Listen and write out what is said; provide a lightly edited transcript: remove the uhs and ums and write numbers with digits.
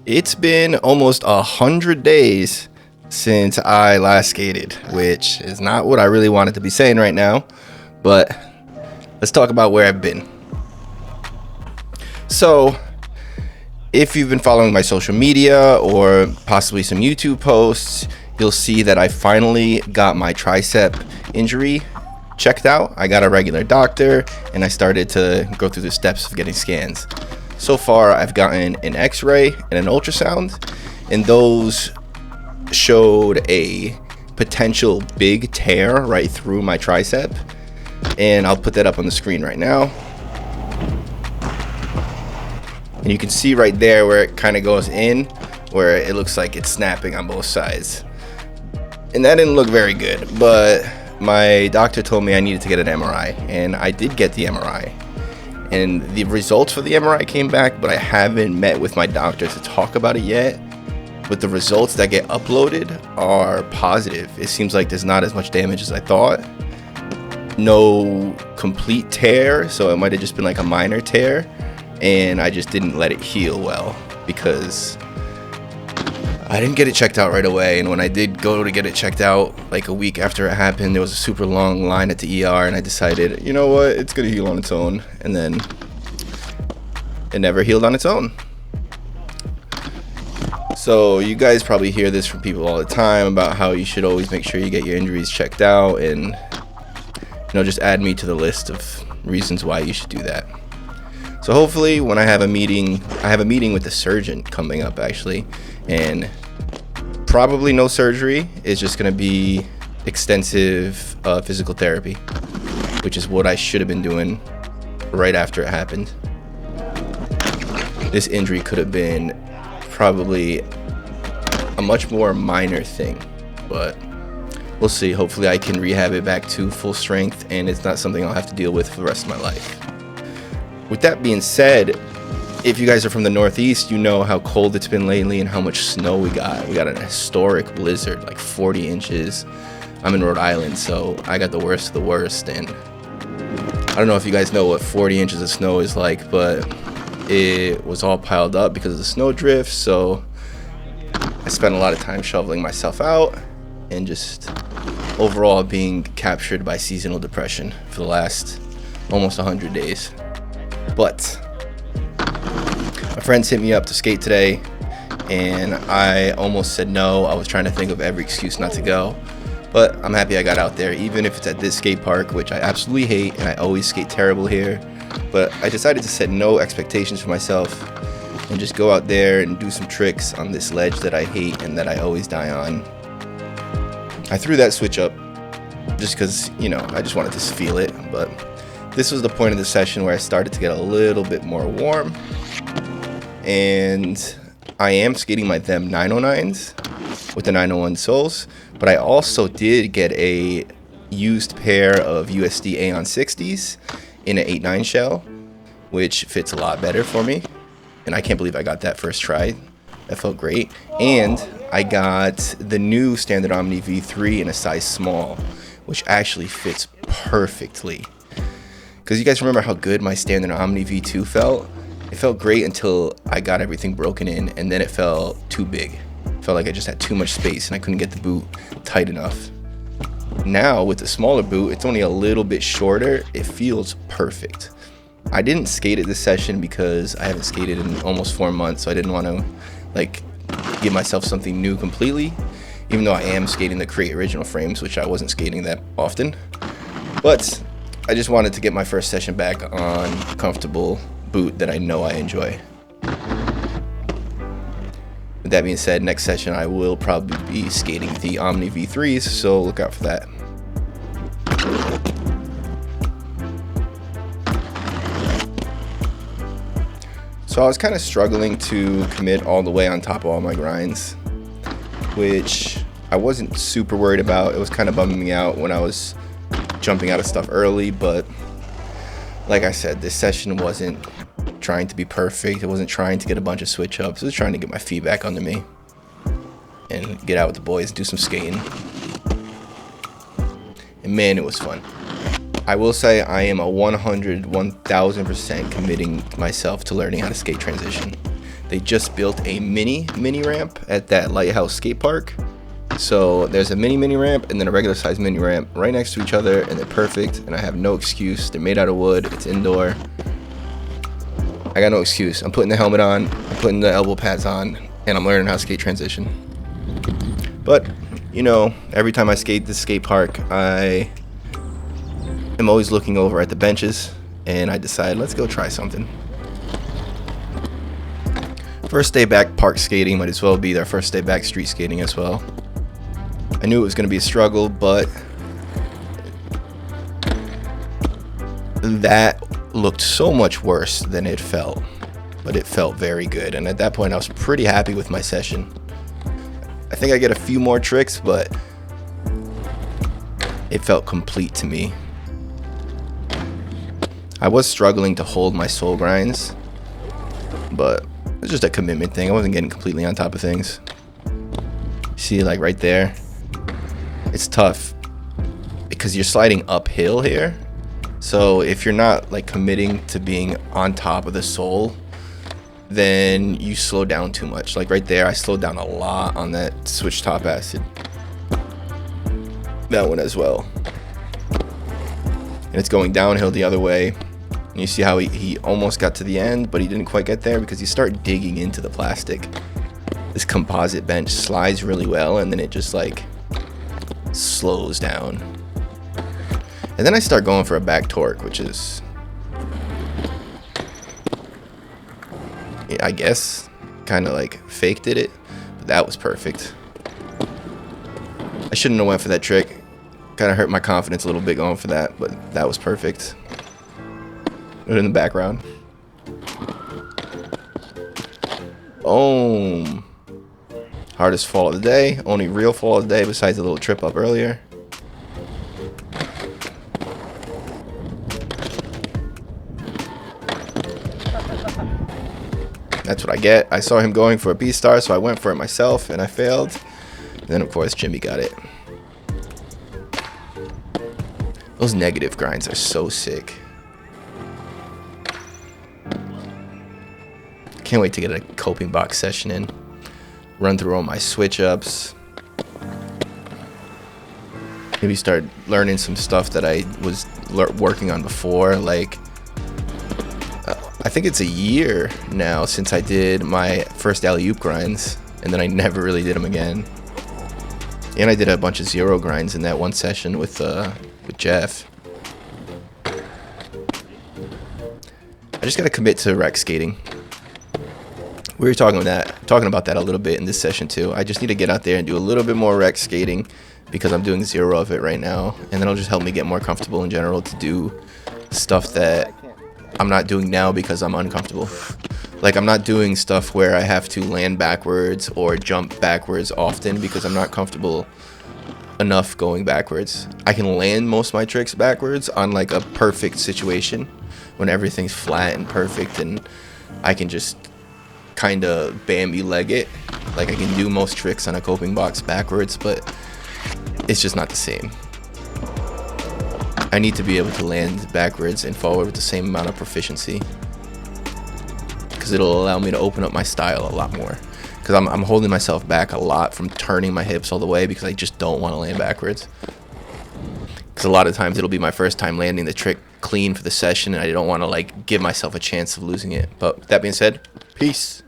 It's been almost 100 days since I last skated, which is not what I really wanted to be saying right now, but let's talk about where I've been. So, if you've been following my social media or possibly some YouTube posts, you'll see that I finally got my tricep injury checked out. I got a regular doctor and I started to go through the steps of getting scans. So far, I've gotten an x-ray and an ultrasound, and those showed a potential big tear right through my tricep, and I'll put that up on the screen right now. And you can see right there where it kind of goes in, where it looks like it's snapping on both sides. And that didn't look very good, but my doctor told me I needed to get an MRI, and I did get the MRI. And the results for the MRI came back, but I haven't met with my doctor to talk about it yet. But the results that get uploaded are positive. It seems like there's not as much damage as I thought. No complete tear, so it might have just been like a minor tear. And I just didn't let it heal well because I didn't get it checked out right away. And when I did go to get it checked out, like a week after it happened, there was a super long line at the ER, and I decided, you know what, it's gonna heal on its own. And then it never healed on its own. So you guys probably hear this from people all the time about how you should always make sure you get your injuries checked out, and just add me to the list of reasons why you should do that. So hopefully when I have a meeting with the surgeon coming up actually, and probably no surgery. It's just going to be extensive physical therapy, which is what I should have been doing right after it happened. This injury could have been probably a much more minor thing, but we'll see. Hopefully I can rehab it back to full strength, and it's not something I'll have to deal with for the rest of my life. With that being said, if you guys are from the Northeast, you know how cold it's been lately and how much snow we got. We got an historic blizzard, like 40 inches. I'm in Rhode Island, so I got the worst of the worst. And I don't know if you guys know what 40 inches of snow is like, but it was all piled up because of the snow drift. So I spent a lot of time shoveling myself out and just overall being captured by seasonal depression for the last almost 100 days. But my friends hit me up to skate today, and I almost said no. I was trying to think of every excuse not to go, but I'm happy I got out there, even if it's at this skate park, which I absolutely hate, and I always skate terrible here. But I decided to set no expectations for myself and just go out there and do some tricks on this ledge that I hate and that I always die on. I threw that switch up just because, I just wanted to feel it, but this was the point of the session where I started to get a little bit more warm. And I am skating my Them 909s with the 901 soles, but I also did get a used pair of USD Aeon 60s in an 8.9 shell, which fits a lot better for me. And I can't believe I got that first try. That felt great. And I got the new standard Omni V2 in a size small, which actually fits perfectly. Because you guys remember how good my standard Omni V2 felt? It felt great until I got everything broken in, and then it felt too big. It felt like I just had too much space and I couldn't get the boot tight enough. Now with the smaller boot, it's only a little bit shorter. It feels perfect. I didn't skate it this session because I haven't skated in almost 4 months, so I didn't want to give myself something new completely, even though I am skating the Create Original frames, which I wasn't skating that often. But I just wanted to get my first session back on a comfortable boot that I know I enjoy. With that being said, next session I will probably be skating the Omni V3s, so look out for that. So I was kind of struggling to commit all the way on top of all my grinds, which I wasn't super worried about. It was kind of bumming me out when I was jumping out of stuff early, but like I said, this session wasn't trying to be perfect. It wasn't trying to get a bunch of switch ups. It was trying to get my feet back under me and get out with the boys and do some skating. And man, it was fun. I will say I am a 1000% committing myself to learning how to skate transition. they just built a mini ramp at that Lighthouse skate park. So there's a mini ramp and then a regular size mini ramp right next to each other, and they're perfect, and I have no excuse. They're made out of wood, it's indoor. I got no excuse. I'm putting the helmet on, I'm putting the elbow pads on, and I'm learning how to skate transition. But, you know, every time I skate this skate park, I am always looking over at the benches, and I decide, let's go try something. First day back park skating might as well be their first day back street skating as well. I knew it was going to be a struggle, but that looked so much worse than it felt. But it felt very good, and at that point I was pretty happy with my session. I think I get a few more tricks, but it felt complete to me. I was struggling to hold my sole grinds, but it's just a commitment thing. I wasn't getting completely on top of things. See, like right there, it's tough because you're sliding uphill here. So if you're not like committing to being on top of the sole, then you slow down too much. Like right there, I slowed down a lot on that switch top acid. That one as well. And it's going downhill the other way. And you see how he almost got to the end, but he didn't quite get there because you start digging into the plastic. This composite bench slides really well, and then it just like slows down. And then I start going for a back torque, which is, I guess, kind of like faked it, but that was perfect. I shouldn't have went for that trick. Kind of hurt my confidence a little bit going for that, but that was perfect. Put it in the background. Boom. Hardest fall of the day. Only real fall of the day besides a little trip up earlier. That's what I get. I saw him going for a B-star, so I went for it myself, and I failed. And then, of course, Jimmy got it. Those negative grinds are so sick. Can't wait to get a coping box session in. Run through all my switch ups. Maybe start learning some stuff that I was working on before. Like, I think it's a year now since I did my first alley-oop grinds, and then I never really did them again. And I did a bunch of zero grinds in that one session with Jeff. I just gotta commit to rec skating. We were talking about that a little bit in this session too. I just need to get out there and do a little bit more rec skating because I'm doing zero of it right now, and then it'll just help me get more comfortable in general to do stuff that I'm not doing now because I'm uncomfortable. Like, I'm not doing stuff where I have to land backwards or jump backwards often because I'm not comfortable enough going backwards. I can land most of my tricks backwards on like a perfect situation when everything's flat and perfect, and I can just kind of Bambi leg it. Like, I can do most tricks on a coping box backwards, but it's just not the same. I need to be able to land backwards and forward with the same amount of proficiency, because it'll allow me to open up my style a lot more. Because I'm holding myself back a lot from turning my hips all the way because I just don't want to land backwards. Because a lot of times it'll be my first time landing the trick clean for the session, and I don't want to like give myself a chance of losing it. But with that being said, peace.